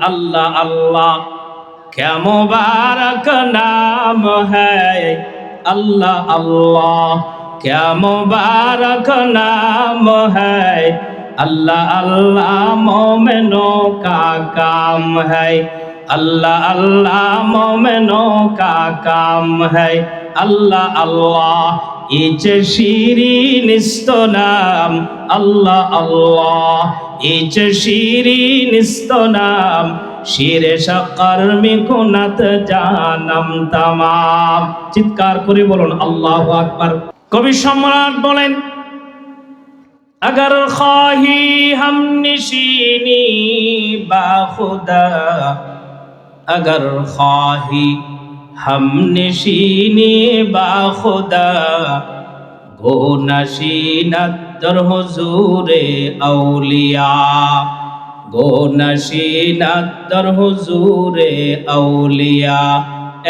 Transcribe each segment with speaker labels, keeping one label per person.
Speaker 1: अल्लाह अल्लाह क्या मुबारक नाम है। अल्लाह अल्लाह क्या मुबारक नाम है। अल्लाह अल्लाह मोमिनों का काम है। अल्लाह अल्लाह मोमिनों का काम है। अल्लाह अल्लाह इच शिरीनिस्त नाम। अल्लाह अल्लाह इच शिरीनिस्त नाम। শিরে শাকার মিকুনাত জানাম তামাম। চিৎকার করে বলুন আল্লাহু আকবার। কবি সম্রাট বলেন, अगर ख्वाही हम निशीनी बाखुदा, अगर ख्वाही हम निशीनी बाखुदा, गो नशीनत दर हुजूरे औलिया, गो नशीनत दर हुजूरे औलिया।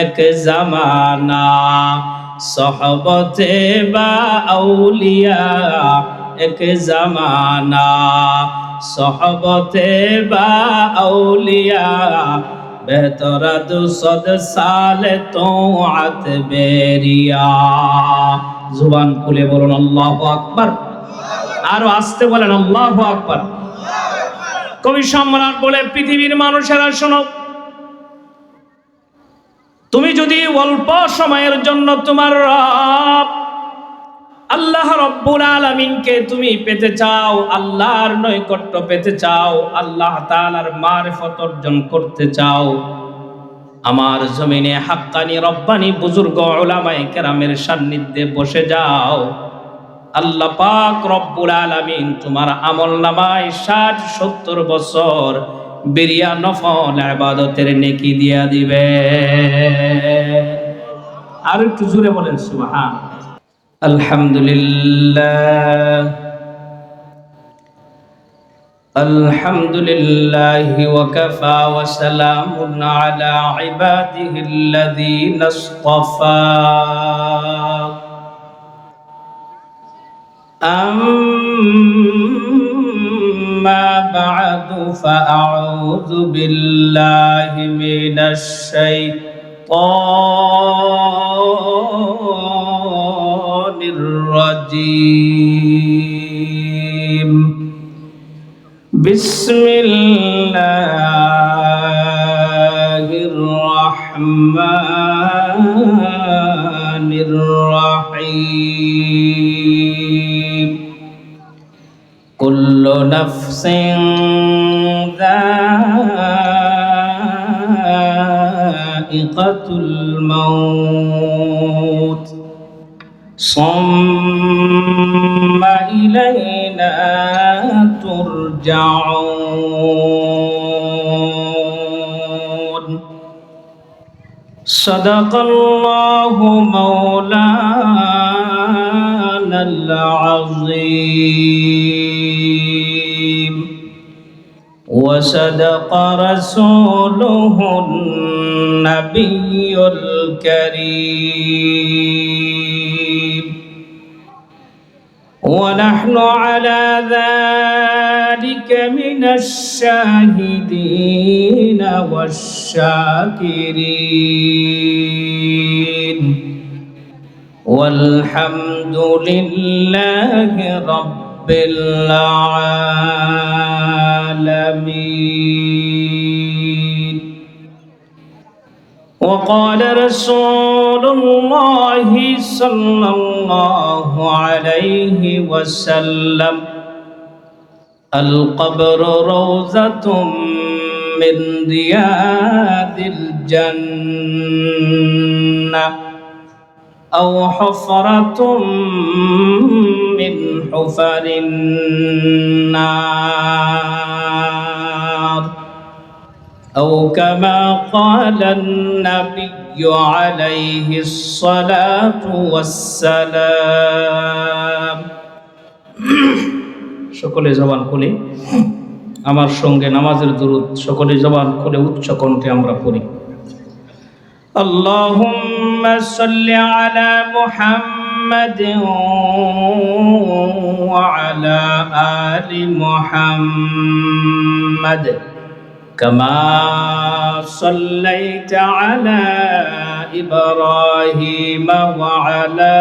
Speaker 1: एक जमाना सोहबते बा औलिया, एक जमाना सोहबते बा औलिया। बेहतर 200 साल तोआत बेरिया। जुबान खुले बोलুন আল্লাহু আকবার। আরো আস্তে বলেন আল্লাহু আকবার। কবি সম্রাট বলে, পৃথিবীর মানুষেরা শোনো, তুমি যদি অল্প সময়ের জন্য তোমার রব আল্লাহ রব্বুল আলামিনকে তুমি পেতে চাও, আল্লাহর নৈকট্য পেতে চাও, আল্লাহ তাআলার মারিফত অর্জন করতে চাও, আমার জমিনে হাক্কানি রব্বানি বুজুর্গ উলামায়ে কেরামের সান্নিধ্যে বসে যাও। আল্লাহ পাক রব্বুল আলামিন তোমার আমলনামায় 60-70 বছর বিরিয়া নফল ইবাদতের নেকি দিয়া দিবে। আর একটু জোরে বলেন সুবহান। আলহামদুলিল্লাহ, আলহামদুলিল্লাহি ওয়া কাফা ওয়া সালামুন আলা ইবাদিহিল্লাযীনা ইসতাফা। أما بعد فأعوذ بالله من الشيطان الرجيم. بسم الله الرحمن الرحيم. كل نفس ذائقة الموت ثم إلينا ترجعون. صدق الله مولانا العظيم وصدق رسوله النبي الكريم. ونحن على ذلك من الشاهدين والشاكرين. والحمد لله رب العالمين. وقال رسول الله صلى الله عليه وسلم: القبر روضة من رياض الجنة أو حفرة من حفر النار، أو كما قال النبي عليه الصلاة والسلام. সকলে জবান খুলে আমার সঙ্গে নামাজের দুরূদ সকলে জবান খুলে উচ্চ কণ্ঠে আমরা পড়ি। আল্লাহুম্মা সাল্লি আলা মুহাম্মাদিন ওয়া আলা আলি মুহাম্মাদ كما صليت على إبراهيم وعلى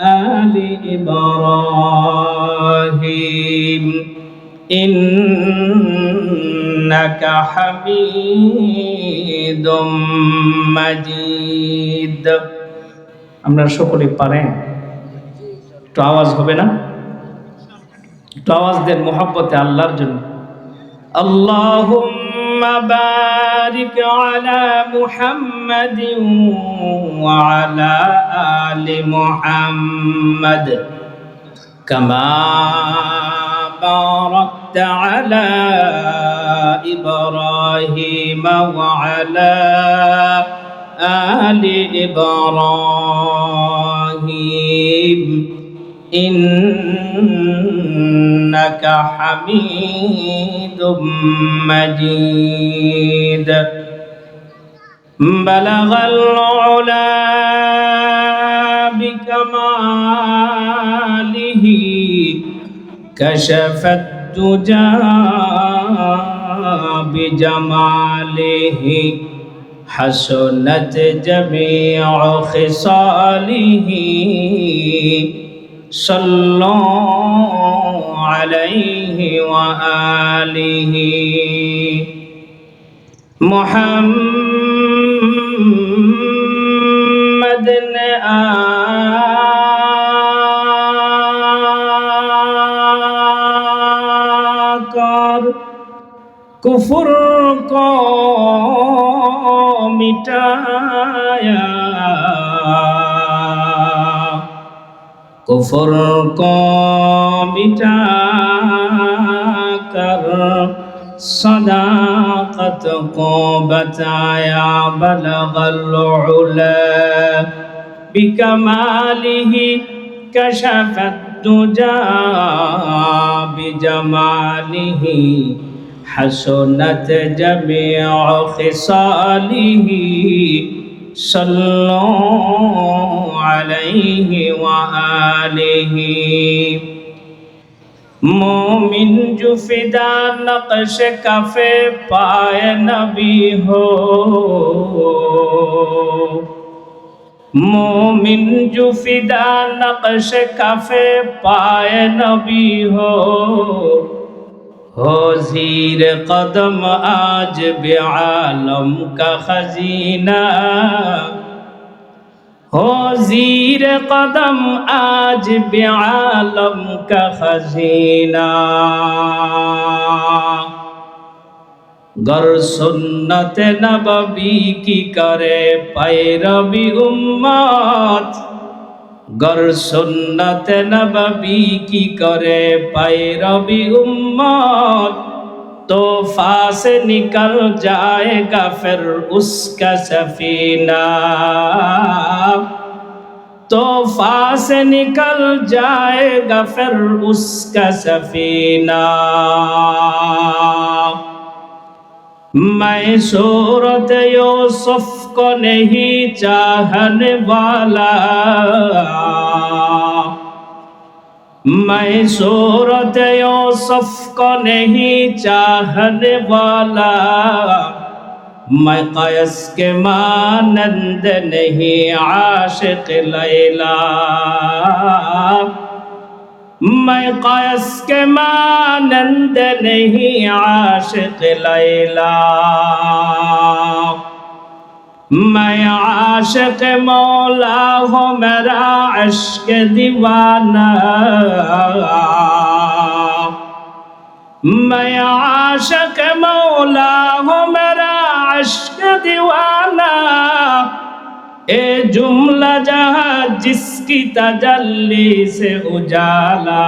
Speaker 1: آل إبراهيم إنك حميد مجيد. আমরা সকলে পারেন? একটু আওয়াজ হবে না? একটু আওয়াজ দেন মোহাব্বতে আল্লাহর জন্য। আল্লাহুম্মা বারিক আলা মুহাম্মাদিন ওয়া আলা আলি মুহাম্মাদ কামা বারাকতা আলা ইব্রাহিম ওয়া আলা আলি ইব্রাহিম ইন্নাকা হামিদুম মাজিদ. বালাগাল উলা বিকামালিহি কাশাফাত দুজা বিজামালিহি হাসনাত জামিউ খিসালিহি সাল্লু আলাইহি ওয়া আলিহি. মুহাম্মাদ আকার কুফর কো মিটায়া, कुफर को मिटा कर सदाकत को बताया. बलगल उला बिकमालिही कशफत दुजा बिजमालिही हसनत जमीउ खिसालिही सल्लु अलैहि वा आलिहि. मोमिन जो फिदा नक्श कफे पाए नबी हो, मोमिन जो फिदा नक्श कफे पाए नबी हो ज़ीर कदम आज बेआलम का खजीना, हो ज़ीर कदम आज बेआलम का खजीना. गर सुन्नत नबवी की करे पैरवी उम्मत, गर सुन्नत नबवी की करे पैरवी उम्मत तो फास निकल जाएगा फिर उसका सफीना, तो फास निकल जाएगा फिर उसका सफीना. मैं सूरत यूसुफ को नहीं चाहने वाला, मैं सूरत यूसुफ को नहीं चाहने वाला. मैं कयस के मानंद नहीं आशिक लैला, मैं कयस के मानंद नहीं आशिक लैला. मैं आशिक मौला हूँ मेरा इश्क दीवाना, मैं आशिक मौला हूँ मेरा इश्क दीवाना. ए जुमला जहाँ जिसकी तजल्ली से उजाला,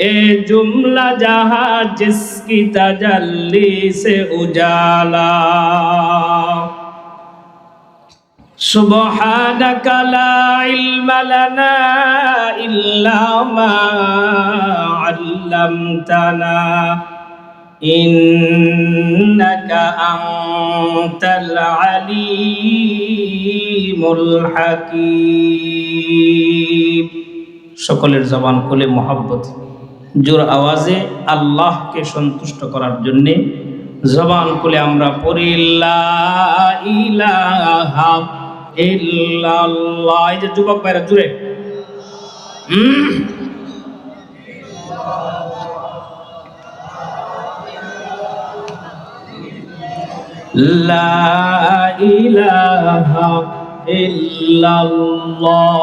Speaker 1: ए जुमला जहाँ जिसकी तजल्ली से उजाला. सुब्हानक ला इल्म लना इल्ला मा अल्लमतना इन्नका अंतल अलीमुल हकीम. সকলের জবান খুলে মোহাব্বত জোর আওয়াজে আল্লাহকে সন্তুষ্ট করার জন্যে জবান খুলে আমরা পড়ি লা ইলাহা ইল্লাল্লাহ। এই যে যুবক ভাইরা জুড়ে লা ইলাহা ইল্লাল্লাহ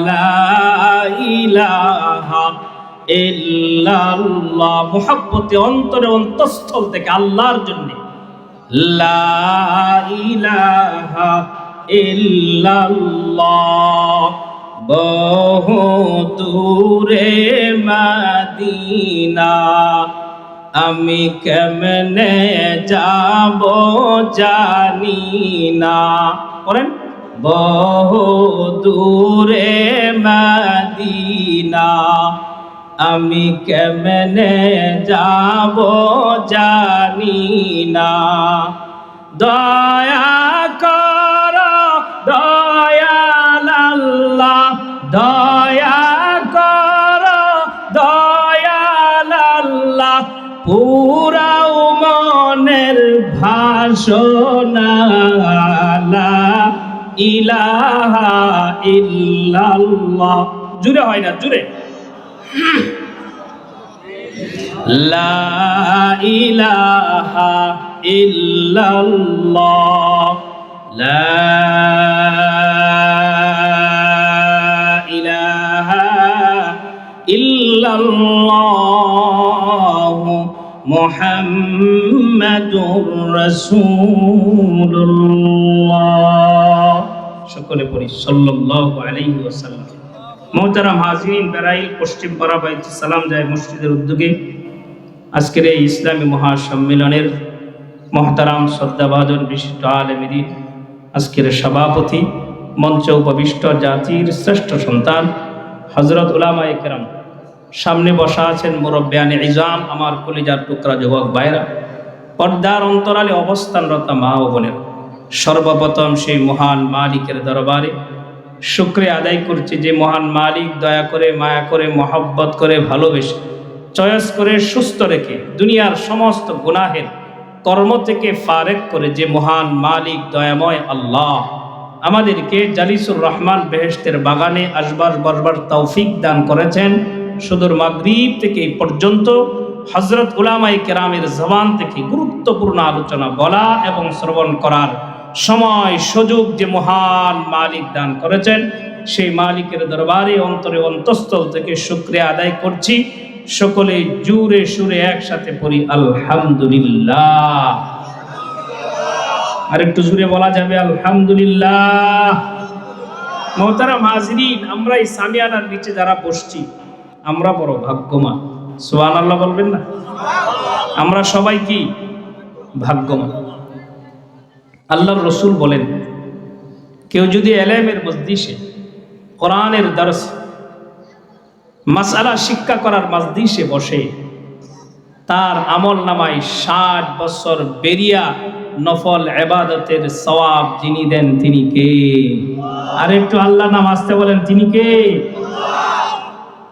Speaker 1: লা ইলাহা ইল্লাল্লাহ। মুহাব্বতে অন্তরে অন্তঃস্থল থেকে আল্লাহর জন্য লা ইলাহা ইল্লাল্লাহ। বহু দূরে মদিনা আমি কেমনে যাব জানি না। করেন বহু দূরে মদিনা আমি কেমনে যাব জানি না। দয়া কর দয়াল আল্লাহ দয়া কর দয়াল আল্লাহ পুরাও মনের ভাষণা লা ইলাহা ইল্লাল্লাহ। জুড়ে হয় না, জুড়ে লা ইলাহা ইল্লাল্লাহ লা ইলাহা ইল্লাল্লাহ মুহাম্মাদুর রাসূলুল্লাহ। সকলে পড়ি সাল্লাল্লাহু আলাইহি ওয়াসাল্লাম। মোহতারাম হাজিরিন, বেরাইল পশ্চিম পাড়া বাইতুস সালাম যায় মসজিদের উদ্যোগে আজকের এই ইসলামী মহাসম্মেলনের মোহতারাম শ্রদ্ধাভাজন বিশিষ্ট আলেম দ্বীন, আজকের সভাপতি, মঞ্চে উপবিষ্ট জাতির শ্রেষ্ঠ সন্তান হযরত উলামায়ে কেরাম, সামনে বসা আছেন মুরব্বিয়ানে ইজাম, আমার কলিজার টুকরা যুবক ভাইরা, পর্দার অন্তরালে অবস্থানরত মা ও বোনেরা, সর্বপ্রথম সেই মহান মালিকের দরবারে শুকরিয়া আদায় করছি যে মহান মালিক দয়া করে, মায়া করে, মহব্বত করে, ভালোবেসে, চয়েস করে, সুস্থ রেখে দুনিয়ার সমস্ত গুনাহের কর্ম থেকে ফারেক করে যে মহান মালিক দয়াময় আল্লাহ আমাদেরকে জালিসুর রহমান বেহেশতের বাগানে আসবার বসবার তৌফিক দান করেছেন। সুদূর মাগরিব থেকে এই পর্যন্ত হযরত উলামায়ে কেরামের জবান থেকে গুরুত্বপূর্ণ আলোচনা বলা এবং শ্রবণ করার সময় সুযোগ যে মহান মালিক দান করেছেন, সেই মালিকের দরবারে অন্তরে অন্তঃস্থল থেকে শুকরিয়া আদায় করছি। সকলে জুরে সুরে একসাথে পড়ি আলহামদুলিল্লাহ। আর একটু জুরে বলা যাবে আলহামদুলিল্লাহ। মোহতারাম হাজিরিন, আমরা এই সামিয়ানার নিচে যারা বসছি আমরা বড় ভাগ্যবান। সুবহানাল্লাহ বলবেন না? আমরা সবাই কি ভাগ্যবান। আল্লাহর রাসূল বলেন, কেউ যদি ইলমের মজলিসে, কোরআনের দরস, মাসআলা শিক্ষা করার মজলিসে বসে, তার আমল নামায় 60 বছর বেরিয়া নফল ইবাদতের সওয়াব যিনি দেন তিনি কে? আর একটু আল্লাহ নাম আসতে বলেন, তিনি কে?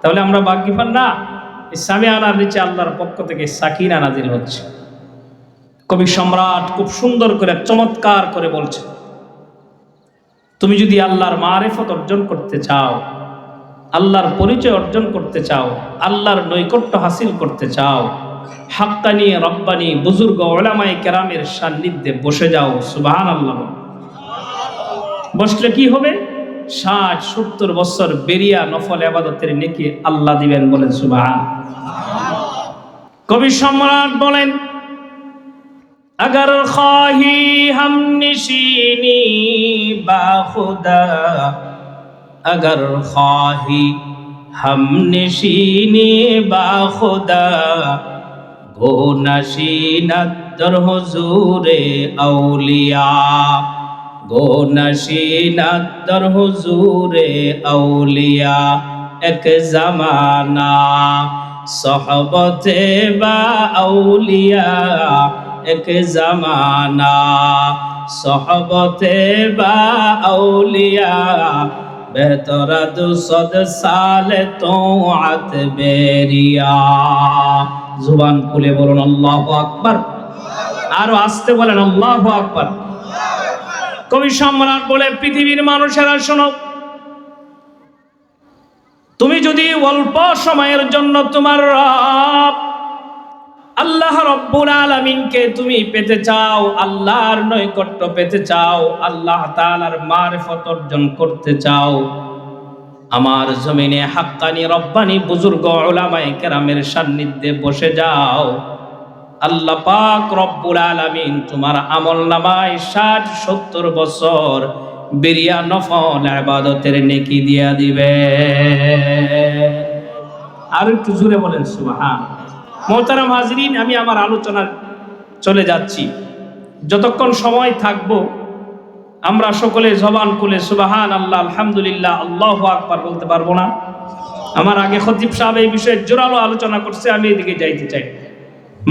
Speaker 1: তাহলে আমরা ভাগ্যবান না? এই সামিয়ানার নিচে আল্লাহর পক্ষ থেকে সাকিনা নাজিল হচ্ছে। কবি সম্রাট খুব সুন্দর করে চমৎকার করে বলছে, তুমি যদি আল্লাহর মারিফত অর্জন করতে চাও, আল্লাহর পরিচয় অর্জন করতে চাও, আল্লাহর নৈকট্য হাসিল করতে চাও, হাক্কানি রব্বানি বুজুর্গ উলামায়ে কেরামের সান্নিধ্যে বসে যাও। সুবহানাল্লাহ। বসলে কি হবে? 60-70 বছর বেরিয়া নফল ইবাদতের নেকি আল্লাহ দিবেন। বলেন সুবহান। কবি সম্রাট বলেন, अगर ख्वाही हम निशीनी बाखुदा, अगर ख्वाही हम निशीनी बाखुदा, गो नशीनत दर हुजूरे औलिया, गो नशीनत दर हुजूरे औलिया, एक जमाना सोहबते बा औलिया, एक जमाना सोहबते बा औलिया, বেহতরা 200 সাল তোআত বেরিয়া। জুবান খুলে বলুন আল্লাহু আকবার। আরো আস্তে বলেন আল্লাহু আকবার। কবি সম্রাট বলে, পৃথিবীর মানুষেরা শোনো, তুমি যদি অল্প সময়ের জন্য তোমার রব আল্লাহ রব্বুল আলামিনকে তুমি পেতে চাও, আল্লাহর নৈকট্য পেতে চাও, আল্লাহ তাআলার মারিফত অর্জন করতে চাও, আমার জমিনে হাক্কানি রব্বানি বুজুর্গ উলামায়ে কেরামের সান্নিধ্যে বসে যাও। আল্লাহ পাক রব্বুল আলামিন তোমার আমলনামায় 60-70 বছর বিরিয়া নফল ইবাদতের নেকি দিয়া দিবে। আর একটু জোরে বলেন সুবহান। মোহতারাম হাজরিন, আমি আমার আলোচনার চলে যাচ্ছি। যতক্ষণ সময় থাকবো আমরা সকলে জবান খুলে সুবহান আল্লাহ, আলহামদুলিল্লাহ, আল্লাহু আকবার বলতে পারবো না? আমার আগে খতিব সাহেব এই বিষয়ে জোরালো আলোচনা করছে, আমি এদিকে যাইতে চাই।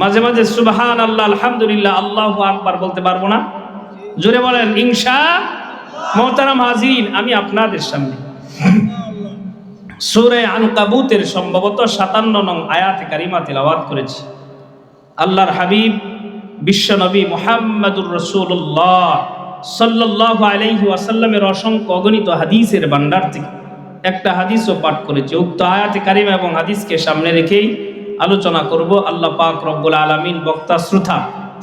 Speaker 1: মাঝে মাঝে সুবহান আল্লাহ, আলহামদুলিল্লাহ, আল্লাহু আকবার বলতে পারবো না? জোরে বলেন ইনশাআল্লাহ। মোহতারাম হাজরিন, আমি আপনাদের সামনে সূরা আনকাবুতের সম্ভবত 57 নং আয়াতে কারিমা তিলাওয়াত করেছি। আল্লাহর হাবিব বিশ্বনবী মুহাম্মদুর রাসূলুল্লাহ সাল্লাল্লাহু আলাইহি ওয়াসাল্লামের অসংখ্য অগণিত হাদিসের ভান্ডার থেকে একটা হাদিসও পাঠ করেছি। উক্ত আয়াতে কারিমা এবং হাদিসকে সামনে রেখেই আলোচনা করব। আল্লাহ পাক রব্বুল আলামিন বক্তা শ্রোতা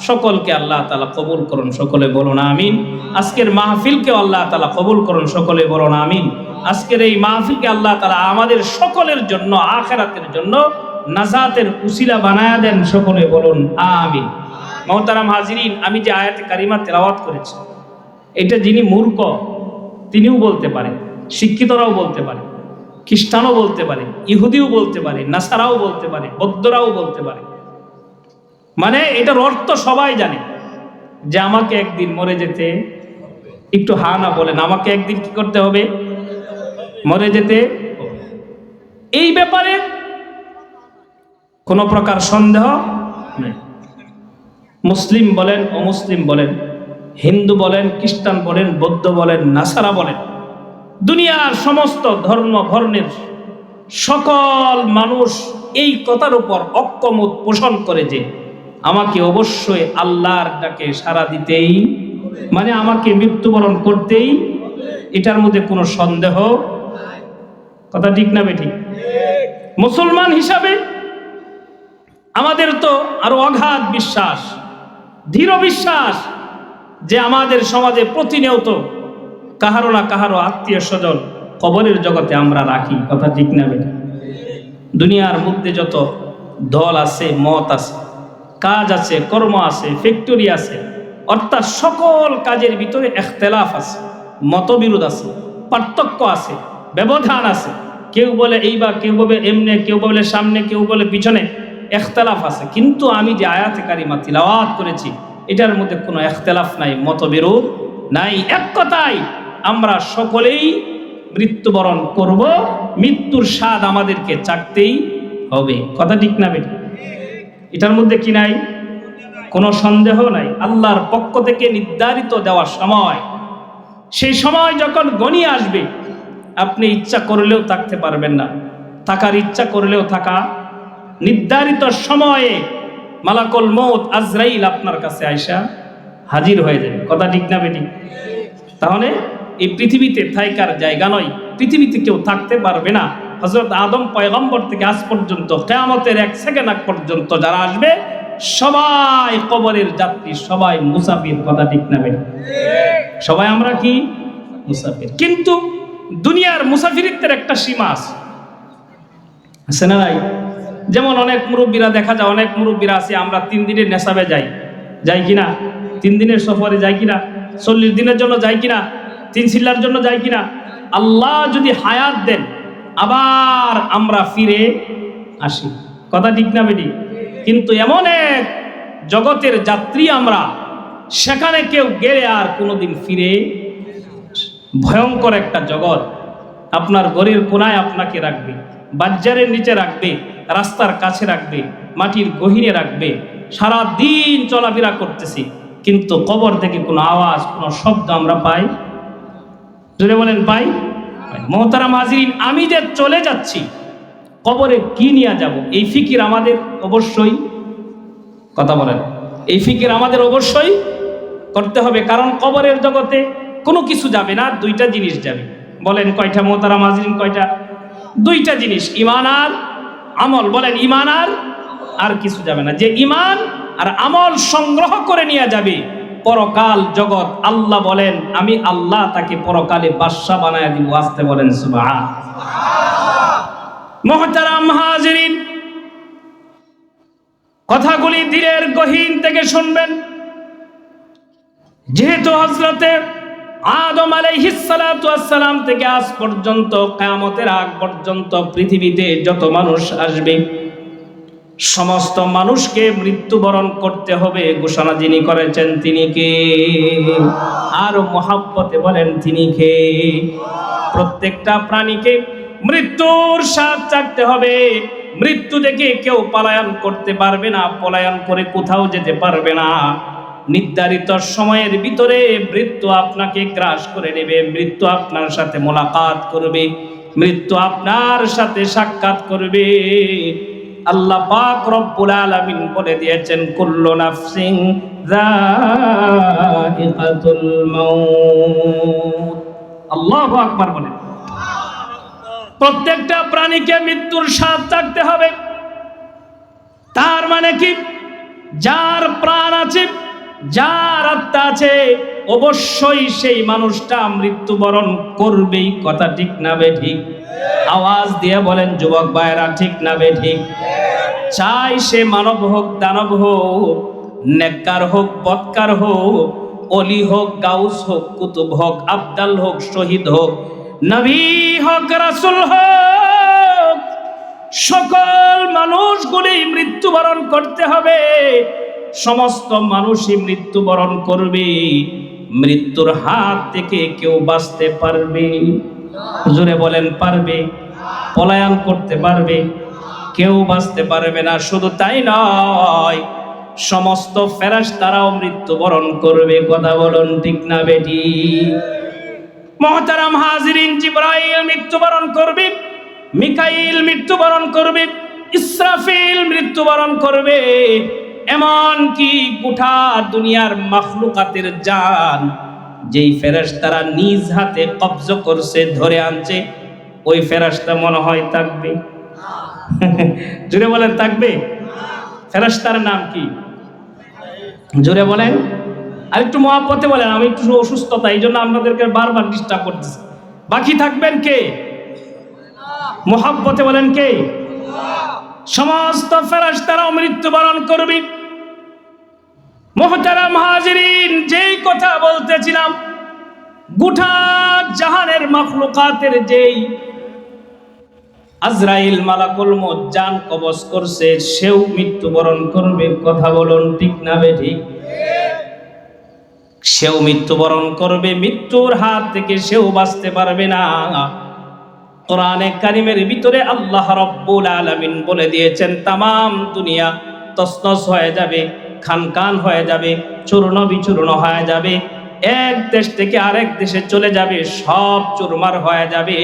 Speaker 1: সকলকে আল্লাহ তাআলা কবুল করুন, সকলে বলুন আমিন। আজকের মাহফিলকে আল্লাহ তাআলা কবুল করুন, সকলে বলুন আমিন। আজকের এই মাহফিলকে আল্লাহ তাআলা আমাদের সকলের জন্য আখিরাতের জন্য নাজাতের উসিলা বানায়া দেন, সকলে বলুন আমিন। মুহতারাম হাজিরিন, আমি যে আয়াতে কারিমা তেলাওয়াত করেছি এটা যিনি মূর্খ তিনিও বলতে পারে, শিক্ষিতরাও বলতে পারে, খ্রিস্টানও বলতে পারে, ইহুদিও বলতে পারে, নাসারাও বলতে পারে, বৌদ্ধরাও বলতে পারে। মানে এটার অর্থ সবাই জানে যে আমাকে একদিন মরে যেতে, একটু হা না বলেন, আমাকে একদিন কি করতে হবে? মরে যেতে। এই ব্যাপারে কোনো প্রকার সন্দেহ নেই। মুসলিম বলেন, অমুসলিম বলেন, হিন্দু বলেন, খ্রিস্টান বলেন, বৌদ্ধ বলেন, নাসারা বলেন, দুনিয়ার সমস্ত ধর্ম বর্ণের সকল মানুষ এই কথার উপর ঐক্যমত পোষণ করে যে আমাকে অবশ্যই আল্লাহর ডাকে সাড়া দিতেই, মানে আমাকে মৃত্যুবরণ করতেই, এটার মধ্যে কোনো সন্দেহ, কথা ঠিক না বেঠিক? মুসলমান হিসাবে আমাদের তো আরো অগাধ বিশ্বাস, দৃঢ় বিশ্বাস যে আমাদের সমাজে প্রতিনিয়ত কাহারো না কাহারো আত্মীয় স্বজন কবরের জগতে আমরা রাখি, কথা ঠিক না বেঠিক? দুনিয়ার মধ্যে যত দল আছে, মত আছে, কাজ আছে, কর্ম আছে, ফ্যাক্টরি আছে, অর্থাৎ সকল কাজের ভিতরে ইখতিলাফ আছে, মতবিরোধ আছে, পার্থক্য আছে, ব্যবধান আছে। কেউ বলে এইবার, কেউ বলে এমনে, কেউ বলে সামনে, কেউ বলে পিছনে, ইখতিলাফ আছে। কিন্তু আমি যে আয়াতে কারিমা তিলাওয়াত করেছি এটার মধ্যে কোনো ইখতিলাফ নাই, মতবিরোধ নাই। এক কথায় আমরা সকলেই মৃত্যুবরণ করব, মৃত্যুর স্বাদ আমাদেরকে চাটতেই হবে, কথা ঠিক না বেঠিক? এটার মধ্যে কি নাই? কোনো সন্দেহ নাই। আল্লাহর পক্ষ থেকে নির্ধারিত দেওয়া সময়, সেই সময় যখন গণিয়ে আসবে আপনি ইচ্ছা করলেও থাকতে পারবেন না, থাকার ইচ্ছা করলেও থাকা, নির্ধারিত সময়ে মালাকুল মউত আজরাইল আপনার কাছে আইসা হাজির হয়ে যাবে, কথা ঠিক না বেঠিক? তাহলে এই পৃথিবীতে থাইকার জায়গা নয়, পৃথিবীতে কেউ থাকতে পারবে না। হযরত আদম পয়গম্বর থেকে আজ পর্যন্ত কিয়ামতের 1 সেকেন্ড আগ পর্যন্ত যারা আসবে সবাই কবরের যাত্রী, সবাই মুসাফির, কথা ঠিক না বেঠিক? সবাই আমরা কি মুসাফির। কিন্তু দুনিয়ার মুসাফিরিত্বের একটা সীমা আছে না নাই? যেমন অনেক মুরব্বীরা দেখা যায়, অনেক মুরব্বীরা আছে আমরা 3 দিনের নেশাবে যাই কিনা, 3 দিনের সফরে যাই কিনা, 40 দিনের জন্য যাই কিনা, 3 চিল্লার জন্য যাই কিনা। আল্লাহ যদি হায়াত দেন আবার আমরা ফিরে আসি, কথা ঠিক না বেঠিক? কিন্তু এমন এক জগতের যাত্রী আমরা, সেখানে কেউ গেলে আর কোনোদিন ফিরে, ভয়ঙ্কর একটা জগৎ। আপনার ঘরের কোনায় আপনাকে রাখবে, বাজারের নিচে রাখবে, রাস্তার কাছে রাখবে, মাটির গহীনে রাখবে, সারা দিন চলাফেরা করতেছি, কিন্তু কবর থেকে কোনো আওয়াজ, কোনো শব্দ আমরা পাই? জোরে বলেন পাই? মোহতারাম হাজিরিন, আমি যে চলে যাচ্ছি কবরে কি নিয়ে যাব, এই ফিকির আমাদের অবশ্যই, কথা বলেন, এই ফিকির আমাদের অবশ্যই করতে হবে। কারণ কবরের জগতে কোনো কিছু যাবে না, দুইটা জিনিস যাবে। বলেন কয়টা মোহতারাম হাজিরিন, কয়টা? দুইটা জিনিস, ঈমান আর আমল। বলেন ঈমান আর কিছু যাবে না। যে ঈমান আর আমল সংগ্রহ করে নিয়ে যাবে পরকাল জগৎ, আল্লাহ বলেন আমি আল্লাহ তাকে পরকালে বাদশা বানায় দিব। আসতে বলেন সুবহান। মুহতারাম হাজিরিন, কথাগুলি দিলের গহীন থেকে শুনবেন। যেহেতু হযরতে আদম আলাইহিস সালাতু ওয়াস সালাম থেকে আজ পর্যন্ত কিয়ামতের আগ পর্যন্ত পৃথিবীতে যত মানুষ আসবে সমস্ত মানুষকে মৃত্যুবরণ করতে হবে ঘোষণা যিনি করেছেন তিনি কে? আর মুহাব্বতে বলেন তিনি কে? প্রত্যেকটা প্রাণীকে মৃত্যুর স্বাদ চাখতে হবে। মৃত্যু দেখে কেউ পলায়ন করতে পারবে না, পলায়ন করে কোথাও যেতে পারবে না। নির্ধারিত সময়ের ভিতরে মৃত্যু আপনাকে গ্রাস করে নেবে, মৃত্যু আপনার সাথে মোলাকাত করবে, মৃত্যু আপনার সাথে সাক্ষাৎ করবে। আল্লাহ পাক রব্বুল আলামিন বলে দিয়েছেন কুল্লু নাফসিন যায়িকাতুল মাউত। আল্লাহু আকবার বলেন। প্রত্যেকটা প্রাণীকে মৃত্যুর স্বাদ চাখতে হবে। তার মানে কি? যার প্রাণ আছে, যার আত্মা আছে, অবশ্যই সেই মানুষটা মৃত্যুবরণ করবেই। কথা ঠিক না বেঠিক? আওয়াজ দিয়ে বলেন যুবক ভাইরা, ঠিক না বেঠিক? চাই সে মানব হোক, দানব হোক, নেককার হোক, বদকার হোক, অলি হোক, গাউস হোক, কুতুব হোক, আবদাল হোক, শহীদ হোক, নবী হোক, রাসূল হোক, সকল মানুষগুলি মৃত্যুবরণ করতে হবে। সমস্ত মানুষই মৃত্যুবরণ করবে। মৃত্যুর হাত থেকে কেউ বাঁচতে পারবে? জোরে বলেন পারবে? পলায়ন করতে পারবে? কেউ বাঁচতে পারবে না। শুধু তাই নয়, সমস্ত ফেরেশতারাও মৃত্যুবরণ করবে। কথা বলুন ঠিক না বেটি? মুহতারাম হাজিরিন, জিবরাইল মৃত্যুবরণ করবে, মিকাইল মৃত্যুবরণ করবে, ইসরাফিল মৃত্যুবরণ করবে। এমন কি গোটা দুনিয়ার মাখলুকাতের জান যেই ফেরেশতারা নিজ হাতে কবজ করছে, ধরে আনছে, ওই ফেরেশতা মনে হয় থাকবে? জোরে বলেন থাকবে? ফেরেশতার নাম কি? জোরে বলেন, আর একটু মহব্বতে বলেন। আমি একটু অসুস্থতা, এই জন্য আপনাদেরকে বারবার ডিস্টার্ব করতেছি। বাকি থাকবেন কে? মহব্বতে বলেন কে? সমস্ত ফেরেশতারাও মৃত্যুবরণ করবে। মুহতারাম হাজিরিন, যেই কথা বলতেছিলাম, গোটা জাহানের মাখলুকাতের যেই আজরাইল মালাকুল মউত জান কবজ করছে, সেও মৃত্যুবরণ করবে। কথা বলুন ঠিক না বেঠিক? সেও মৃত্যুবরণ করবে। মৃত্যুর হাত থেকে সেও বাঁচতে পারবে না। কোরআনে কারিমের ভিতরে আল্লাহ রাব্বুল আলামিন বলে দিয়েছেন তামাম দুনিয়া তছনছ হয়ে যাবে, খানকান হয়ে যাবে, চূর্ণ বিচূর্ণ হয়ে যাবে, এক দেশ থেকে আরেক দেশে চলে যাবে, সব চুরমার হয়ে যাবে।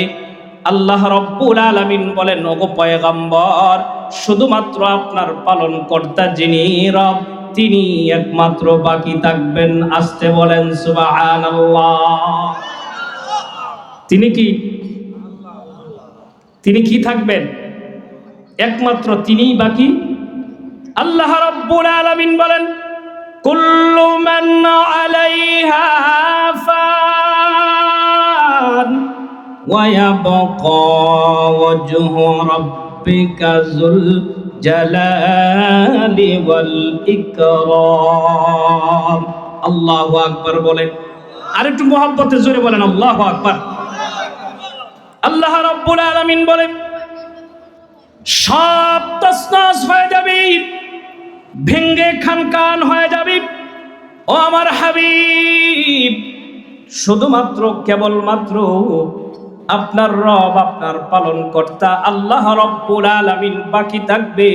Speaker 1: আল্লাহ রাব্বুল আলামিন বলেন, ওগো পয়গম্বর, শুধুমাত্র আপনার পালনকর্তা যিনি রব, তিনি একমাত্র বাকি থাকবেন। আসতে বলেন সুবহানাল্লাহ। তিনি কি? তিনি কি থাকবেন? একমাত্র তিনিই বাকি। আল্লাহ রাব্বুল আলামিন বলেন, কুল্লু মান আলাইহা ফান ওয়া ইয়াবকা ওয়াজহু রাব্বিকা যুল জালালি ওয়াল ইকরাম। আল্লাহু আকবার বলেন। আর একটু মুহাব্বতে জোরে বলেন আল্লাহু আকবার। আল্লাহ রাব্বুল আলামিন বলেন, সব তছনছ হয়ে যাবে, ভেঙ্গে খানকান হয়ে যাবে। ও আমার হাবিব, শুধুমাত্র কেবলমাত্র আপনার রব, আপনার পালনকর্তা আল্লাহ রাব্বুল আলামিন বাকি থাকবে,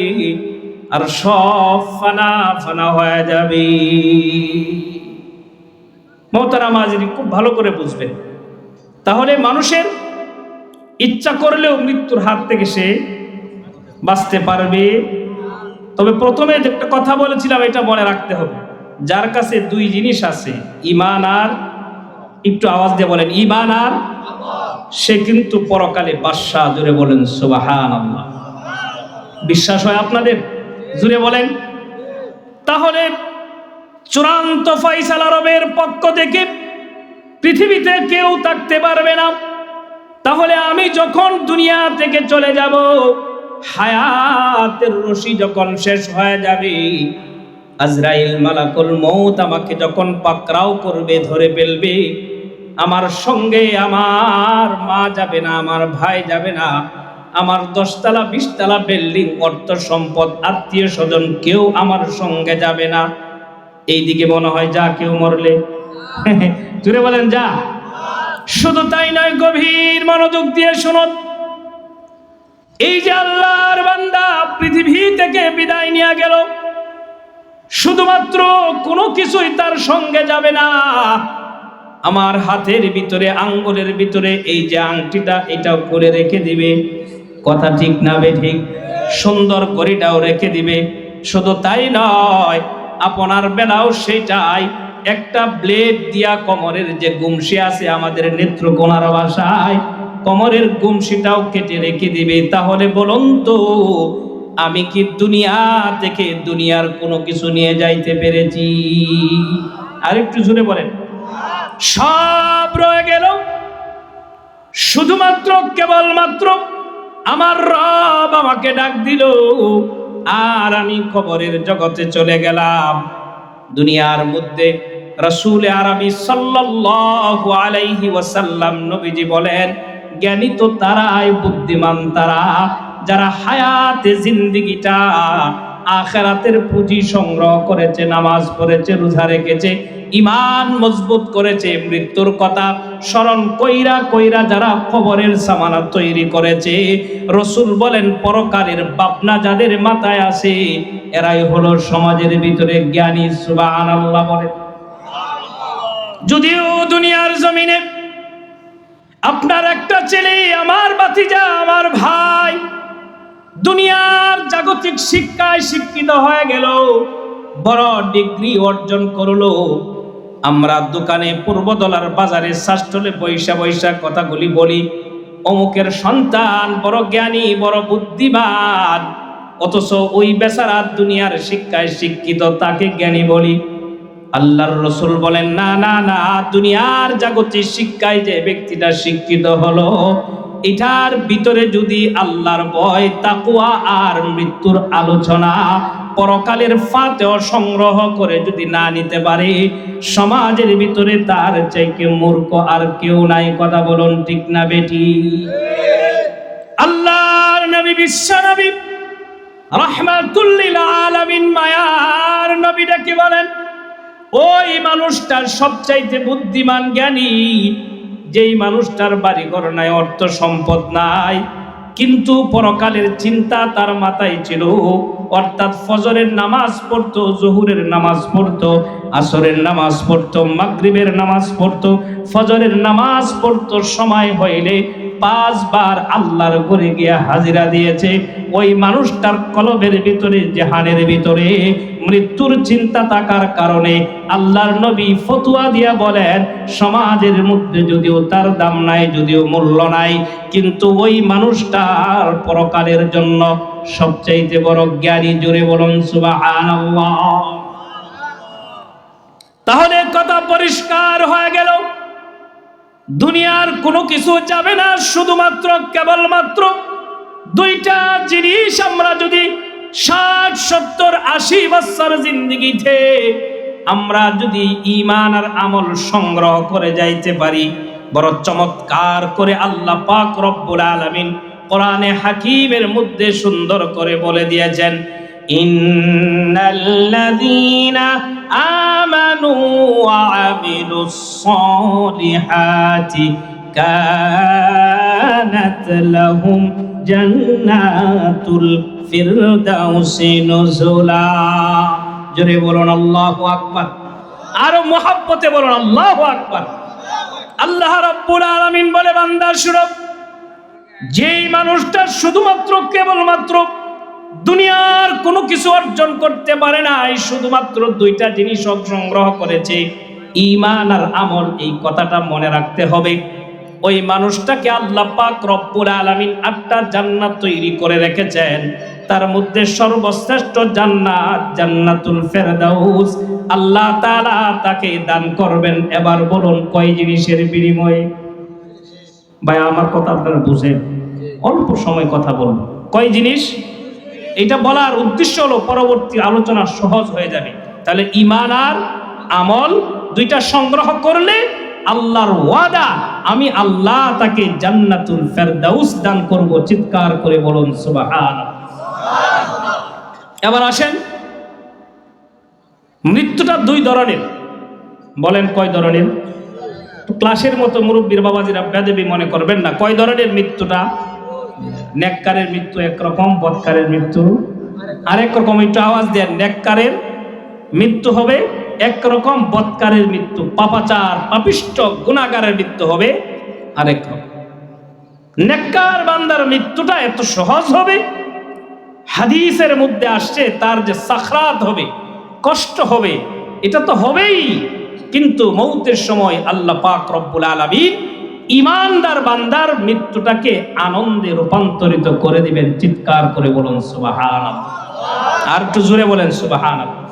Speaker 1: আর সব ফানা ফানা হয়ে যাবে। মুহতারাম হাজিরিন, খুব ভালো করে বুঝবেন। তাহলে মানুষের ইচ্ছা করলেও মৃত্যুর হাত থেকে সে বাঁচতে পারবে। তবে প্রথমে যে একটা কথা বলেছিলাম এটা মনে রাখতে হবে, যার কাছে দুই জিনিস আছে, ঈমান আর, একটু আওয়াজ দিয়ে বলেন, ঈমান আর, সে কিন্তু পরকালে বাদশা। জুড়ে বলেন সুবহানাল্লাহ। বিশ্বাস হয় আপনাদের? জুড়ে বলেন। তাহলে চূড়ান্ত ফয়সালা রবের পক্ষ থেকে পৃথিবীতে কেউ থাকতে পারবে না। তাহলে আমি যখন দুনিয়া থেকে চলে যাব, হায়াতের রশি যখন শেষ হয়ে যাবে, আজরাইল মালাকুল মউত আমাকে যখন পাকড়াও করবে, ধরে ফেলবে, আমার সঙ্গে আমার মা যাবে না, আমার ভাই যাবে না, আমার 10 তলা 20 তলা বিল্ডিং, অর্থ সম্পদ, আত্মীয় স্বজন কেউ আমার সঙ্গে যাবে না। এইদিকে মনে হয় যা কেউ মরলে, জুড়ে বলেন যা। শুধু তাই নয়, গভীর মনোযোগ দিয়ে শুনুন। এই যে আল্লাহর বান্দা পৃথিবী থেকে বিদায় নিয়ে গেল, শুধুমাত্র কোনো কিছুই তার সঙ্গে যাবে না। আমার হাতের ভিতরে, আঙ্গুলের ভিতরে এই যে আংটিটা, এটাও করে রেখে দিবে। কথা ঠিক না বে ঠিক? সুন্দর করিটাও রেখে দিবে। শুধু তাই নয়, আপনার বেলাও সেটাই, একটা ব্লেড দিয়া কোমরের যে গুমশি আছে আমাদের নেত্রকোনার ভাষায়, কোমরের গুমশিটাও কেটে রেখে দিবে। তাহলে বলুন তো, আমি কি দুনিয়া থেকে দুনিয়ার কোনো কিছু নিয়ে যাইতে পেরেছি? আরেকটু জোরে বলেন। সব রয়ে গেল, শুধুমাত্র কেবলমাত্র আমার রব আমাকে ডাক দিল, আর আমি কবরের জগতে চলে গেলাম। দুনিয়ার মধ্যে রাসূল আরবি সাল্লাল্লাহু আলাইহি ওয়াসাল্লাম নবীজি বলেন, জ্ঞানী তো তারাই, বুদ্ধিমান তারা, যারা হায়াতে জিন্দেগিটা আখিরাতের পুঁজি সংগ্রহ করেছে, নামাজ পড়েছে, রোজা রেখেছে, ঈমান মজবুত করেছে, মৃত্যুর কথা স্মরণ কইরা কইরা যারা কবরের সামানা তৈরি করেছে। রাসূল বলেন, পরকালের ভাবনা যাদের মাথায় আছে, এরাই হলো সমাজের ভিতরে জ্ঞানী। সুবহানাল্লাহ বলেন। যদিও দুনিয়ার জমিনে আপনার একটা ছেলে, আমার ভাতিজা, আমার ভাই দুনিয়ার জাগতিক শিক্ষায় শিক্ষিত হয়ে গেল, বড় ডিগ্রি অর্জন করলো, আমরা দোকানে পূর্বদলার বাজারে শাস্ত্রলে বৈশা বৈশা কথাগুলি বলি, অমুকের সন্তান বড় জ্ঞানী, বড় বুদ্ধিমান, অথচ ওই বেচারা দুনিয়ার শিক্ষায় শিক্ষিত, তাকে জ্ঞানী বলি। আল্লাহর রাসূল বলেন, না না না, দুনিয়ার জাগতিক শিক্ষায় যে ব্যক্তিটা শিক্ষিত হলো, এটার ভিতরে যদি আল্লাহর ভয়, তাকওয়া আর মৃত্যুর আলোচনা, পরকালের ফাতেহ সংগ্রহ করে যদি না নিতে পারে, সমাজের ভিতরে তার চাইতে মূর্খ আর কেউ নাই। কথা বলুন ঠিক না বেটি? আল্লাহর নবী, বিশ্ব নবী, রাহমাতুল লিল আলামিন, মায়ার নবী ডেকে বলেন, ওই মানুষটার সবচাইতে বুদ্ধিমান জ্ঞানী, যেই মানুষটার বাড়িঘর নাই, অর্থ সম্পদ নাই, কিন্তু পরকালের চিন্তা তার মাথায় ছিল। অর্থাৎ ফজরের নামাজ পড়তো, জোহরের নামাজ পড়তো, আসরের নামাজ পড়তো, মাগরিবের নামাজ পড়তো, ফজরের নামাজ পড়তো, সময় হইলে 5 বার আল্লাহর ঘরে গিয়া হাজিরা দিয়েছে। ওই মানুষটার কলবের ভিতরে, জাহানের ভিতরে মৃত্যুর চিন্তা থাকার কারণে আল্লাহর নবী ফতোয়া দিয়া বলেন, সমাজের মধ্যে যদিও তার দাম নাই, যদিও মূল্য নাই, কিন্তু ওই মানুষটার পরকালের জন্য সবচাইতে বড় জ্ঞানী। জোরে বলুন সুবহানাল্লাহ। তাহলে কথা পরিষ্কার হয়ে গেল, দুনিয়ার কোনো কিছু যাবে না, শুধুমাত্র কেবলমাত্র দুইটা জিনিস আমরা যদি 60, 70, 80 বছর জিন্দেগিতে আমরা যদি ঈমান আর আমল সংগ্রহ করে যাইতে পারি, বড় চমৎকার করে আল্লাহ পাক রব্বুল আলামিন কোরআনে হাকিমের মধ্যে সুন্দর করে বলে দিয়েছেন, ইন্নাল্লাযীনা আমানু ওয়া আমিলুস সালিহাতি কানাত লাহুম জান্নাতুল ফিরদাউসি নুজুলা। জোরে বলুন আল্লাহু আকবার। আরো মুহাব্বতে বলুন আল্লাহু আকবার। আল্লাহ রাব্বুল আলামিন বলে, বান্দা শুনো, যেই মানুষটা শুধুমাত্র কেবলমাত্র দুনিয়ার কোনো কিছু অর্জন করতে পারে না, শুধুমাত্র দুইটা জিনিস সংগ্রহ করেছে, ঈমান আর আমল। এই কথাটা মনে রাখতে হবে। ওই মানুষটাকে আল্লাহ পাক রব্বুল আলামিন 8টা জান্নাত তৈরি করে রেখেছেন। তার মধ্যে সর্বশ্রেষ্ঠ জান্নাত জান্নাতুল ফেরদাউস আল্লাহ তাআলা তাকে দান করবেন। এবার বলুন কয় জিনিসের বিনিময়ে? ভাই আমার কথা আপনারা বুঝেন, অল্প সময় কথা বলবো। কয় জিনিস? এটা বলার উদ্দেশ্য হলো পরবর্তী আলোচনা সহজ হয়ে যাবে। তাহলে ঈমান আর আমল দুইটা সংগ্রহ করলে আল্লাহর ওয়াদা, আমি আল্লাহ তাকে জান্নাতুল ফেরদাউস দান করব। চিৎকার করে বলুন সুবহানাল্লাহ। এবার আসেন, মৃত্যুটা দুই ধরনের। বলেন কয় ধরনের? ক্লাসের মতো মুরব্বীর বাবাজিরা বেদবি মনে করবেন না। কয় ধরনের মৃত্যুটা? নেককারের মৃত্যু একরকম, বদকারের মৃত্যু আরেক রকম। একটু আওয়াজ দেন। নেককারের মৃত্যু হবে একরকম, বদকারের মৃত্যু, পাপাচার পাপিষ্ট গুনাহগারের মৃত্যু হবে আরেক রকম। নেককার বান্দার মৃত্যুটা এত সহজ হবে, হাদিসের মধ্যে আসছে তার যে সাখরাত হবে, কষ্ট হবে, এটা তো হবেই, কিন্তু মৌতের সময় আল্লাহ পাক রব্বুল আলামিন ঈমানদার বান্দার মৃত্যুটাকে আনন্দে রূপান্তরিত করে দিবেন। চিৎকার করে বলুন সুবহানাল্লাহ। আর একটু জোরে বলেন সুবহানাল্লাহ।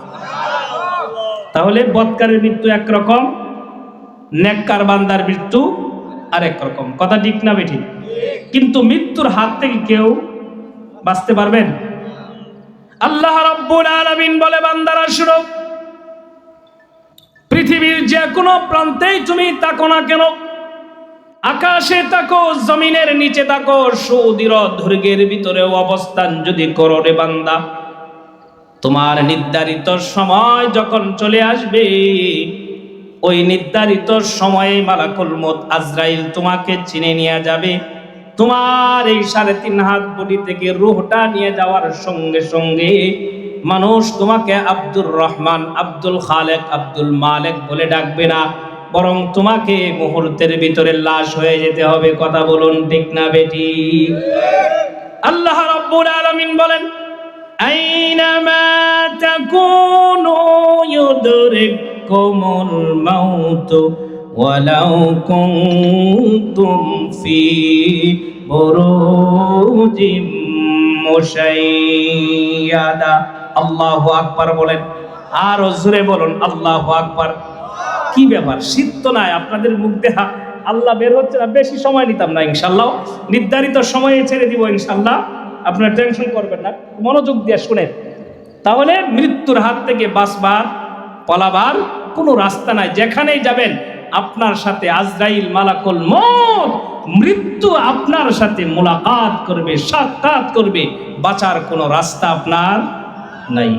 Speaker 1: তাহলে বদকারের মৃত্যু একরকম, নেককার বান্দার মৃত্যু আরেক রকম। কথা ঠিক না বেঠিক? কিন্তু মৃত্যুর হাত থেকে কেউ বাঁচতে পারবেন? আল্লাহ রাব্বুল আলামিন বলে, বান্দারা শুনো, পৃথিবীর যে কোনো প্রান্তেই তুমি তাকো না কেন, আকাশে তাকো, জমিনের নিচে তাকো, সুদীর্ঘ দুর্গের ভিতরেও অবস্থান যদি করো রে বান্দা, তোমার নির্ধারিত সময় যখন চলে আসবে, ওই নির্ধারিত সময়ে মালাকুল মউত আজরাইল তোমাকে চিনে নিয়ে যাবে। তোমার এই 3.5 হাত বডি থেকে রূহটা নিয়ে যাওয়ার সঙ্গে সঙ্গে মানুষ তোমাকে আব্দুর রহমান, আব্দুল খালেক, আব্দুল মালেক বলে ডাকবে না, বরং তোমাকে মুহূর্তের ভিতরে লাশ হয়ে যেতে হবে। কথা বলুন ঠিক না বেটি? আল্লাহ রাব্বুল আলামিন বলেন, আইনামা তাকুনু ইউদরিকুমুল মাউত ওয়ালাউ কুনতুম ফি বুরুজিম মুশাইয়াদা। আল্লাহু আকবার বলেন, আর জোরে বলুন আল্লাহু আকবার। কি ব্যাপার, শীত তো নাই আপনাদের মুখ দেখা আল্লাহ বের হচ্ছে না? বেশি সময় নিতাম না, ইনশাআল্লাহ নির্ধারিত সময়ে ছেড়ে দিব ইনশাআল্লাহ। আপনারা টেনশন করবেন না, মনোযোগ দিয়ে শুনেন। তাহলে মৃত্যুর হাত থেকে বাঁচবার, পলাবার কোনো রাস্তা নাই। যেখানেই যাবেন আপনার সাথে আজরাইল, মালাকুল মউত, মৃত্যু আপনার সাথে মুলাকাত করবে, সাক্ষাৎ করবে। বাঁচার কোনো রাস্তা আপনার নাই।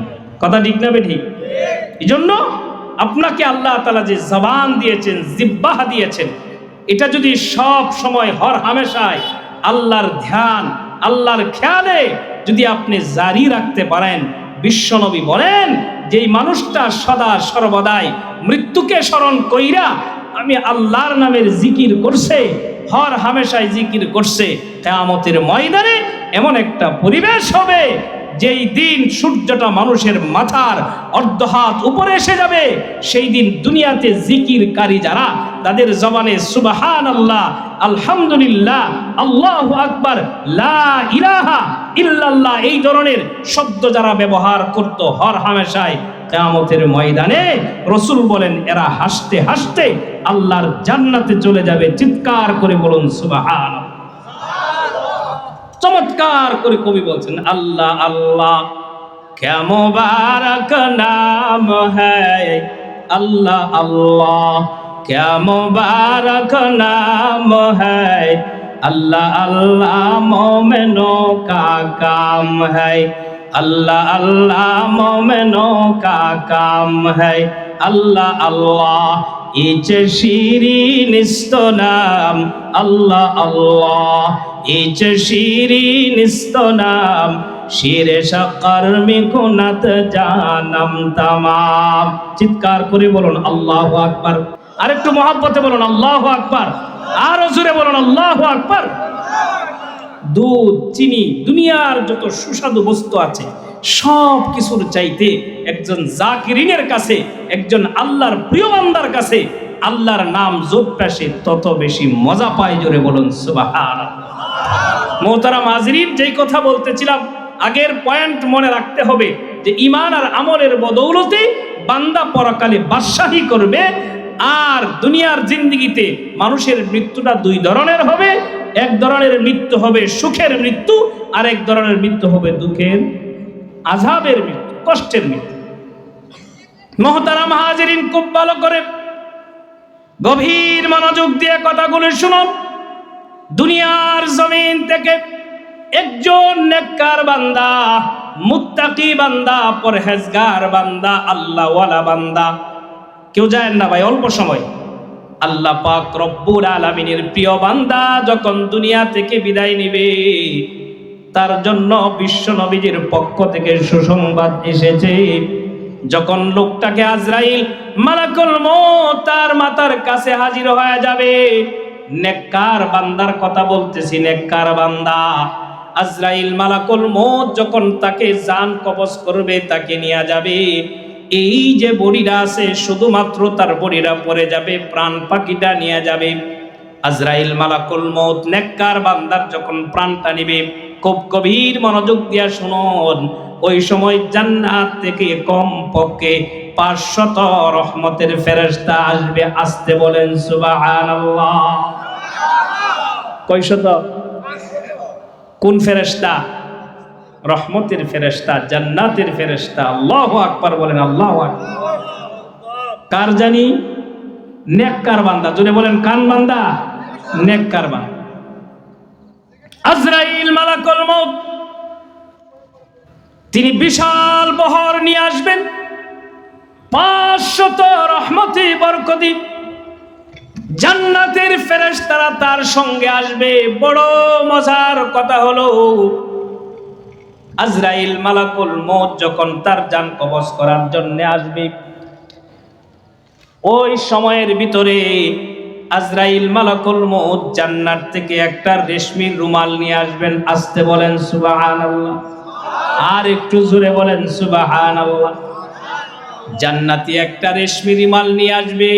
Speaker 1: কথা ঠিক না বেঠিক? এই জন্য আপনাকে আল্লাহ তাআলা যে জবান দিয়েছেন, জিহ্বা দিয়েছেন, এটা যদি সব সময় হর হামেশায় আল্লাহর ধ্যান, আল্লাহর খেয়ালে যদি আপনি জারি রাখতে পারেন, বিশ্বনবী বলেন, যেই মানুষটা সদা সর্বদাই মৃত্যুকে স্মরণ কইরা আমি আল্লাহর নামের জিকির করছে, হর হামেশায় জিকির করছে, কিয়ামতের ময়দানে এমন একটা পরিবেশ হবে যেই দিন সূর্যটা মানুষের মাথার অর্ধ হাত উপরে এসে যাবে। সেই দিন দুনিয়াতে জিকিরকারী যারা, তাদের জবানে সুবহানাল্লাহ, আলহামদুলিল্লাহ, আল্লাহু আকবার, লা ইলাহা ইল্লাল্লাহ এই ধরনের শব্দ যারা ব্যবহার করত হর হামেশায়, কিয়ামতের ময়দানে রাসূল বলেন এরা হাসতে হাসতে আল্লাহর জান্নাতে চলে যাবে। চিৎকার করে বলুন সুবহানাল্লাহ। চমৎকার করে কবি বলছেন, আল্লাহ আল্লাহ ক্যা মুবারক নাম হ্যায়, আল্লাহ আল্লাহ ক্যা মুবারক নাম হ্যায়, আল্লাহ আল্লাহ মোমেনো কা কাম হ্যায়, আল্লাহ আল্লাহ মোমেনো কা কাম হ্যায়, আল্লাহ আল্লাহ ইচে শিরিন ইস্তনাম, আল্লাহ আল্লাহ ইচে শিরিন ইস্তনাম, শিরে শাকার মিকুনাত জানাম তামাম। চিৎকার করে বলুন আল্লাহু আকবার। আরেকটু মহব্বতে বলুন আল্লাহু আকবার। আরো জোরে বলুন আল্লাহু আকবার। দুধ, চিনি, দুনিয়ার যত সুস্বাদু বস্তু আছে সব কিছুর চাইতে একজন জাকিরিনের কাছে, একজন আল্লাহর প্রিয় বান্দার কাছে আল্লাহর নাম জপটা সে তত বেশি মজা পায়। জোরে বলুন সুবহানাল্লাহ। মোহতারাম হাজিরিন, যেই কথা বলতেছিলাম, আগের পয়েন্ট মনে রাখতে হবে যে ঈমান আর আমলের বদৌলতে বান্দা পরকালে বাদশাহী করবে। আর দুনিয়ার জিন্দেগিতে মানুষের মৃত্যুটা দুই ধরনের হবে। এক ধরনের মৃত্যু হবে সুখের মৃত্যু, আর এক ধরনের মৃত্যু হবে দুঃখের, আযাবের মৃত্যু, কষ্টের মৃত্যু। মোহতারাম হাজিরিন, খুব ভালো করে গভীর মনোযোগ দিয়ে কথাগুলো শুনুন। দুনিয়ার জমিন থেকে একজন নেককার বান্দা, মুত্তাকি বান্দা, পরহেজগার বান্দা, আল্লাহওয়ালা বান্দা, কেউ যায় না ভাই, অল্প সময় আল্লাহ পাক রব্বুল আলামিনের প্রিয় বান্দা যখন দুনিয়া থেকে বিদায় নেবে, তার জন্য বিশ্ব নবীজির পক্ষ থেকে সুসংবাদ এসেছে। যখন লোকটাকে আজরাইল মালাকুল মউত তার মাথার কাছে হাজির হয়ে যাবে, নেককার বান্দার কথা বলতেছি, নেককার বান্দা, আজরাইল মালাকুল মউত যখন তাকে জান কবজ করবে, তাকে নিয়ে যাবে, এই যে বডিটা আছে শুধুমাত্র তার বডিটা পড়ে যাবে, প্রাণ পাখিটা নিয়ে যাবে। আজরাইল মালাকুল মউত নেককার বান্দার যখন প্রাণটা নিবে, খুব গভীর মনোযোগ দিয়া শুনুন, ওই সময় জান্নাত থেকে কম পক্ষে 500 রহমতের ফেরেশতা আসবে। আসতে বলেন সুবহানাল্লাহ। কয়শত? কোন ফেরেশতা? রহমতের ফেরেশতা, জান্নাতের ফেরেশতা। আল্লাহু আকবার বলেন, আল্লাহু আকবার। কার জানি? নেককার বান্দা। জোরে বলেন, কান বান্দা? নেককার বান্দা। আজরাইল মালাকুল মউত তিনি বিশাল বহর নিয়ে আসবেন, 500 রহমতি বরকতি জান্নাতের ফেরেশতারা তার সঙ্গে আসবে। বড় মজার কথা হলো, আজরাইল মালাকুল মউত যখন তার জান কবজ করার জন্য আসবে, ওই সময়ের ভিতরে আজরাইল মালাকুল মউত জান্নাত থেকে একটা রেশমির রুমাল নিয়ে আসবেন। আসতে বলেন সুবহানাল্লাহ। আর একটু জোরে বলেন সুবহানাল্লাহ। জান্নাতি একটা রেশমি রুমাল নিয়ে আসবে।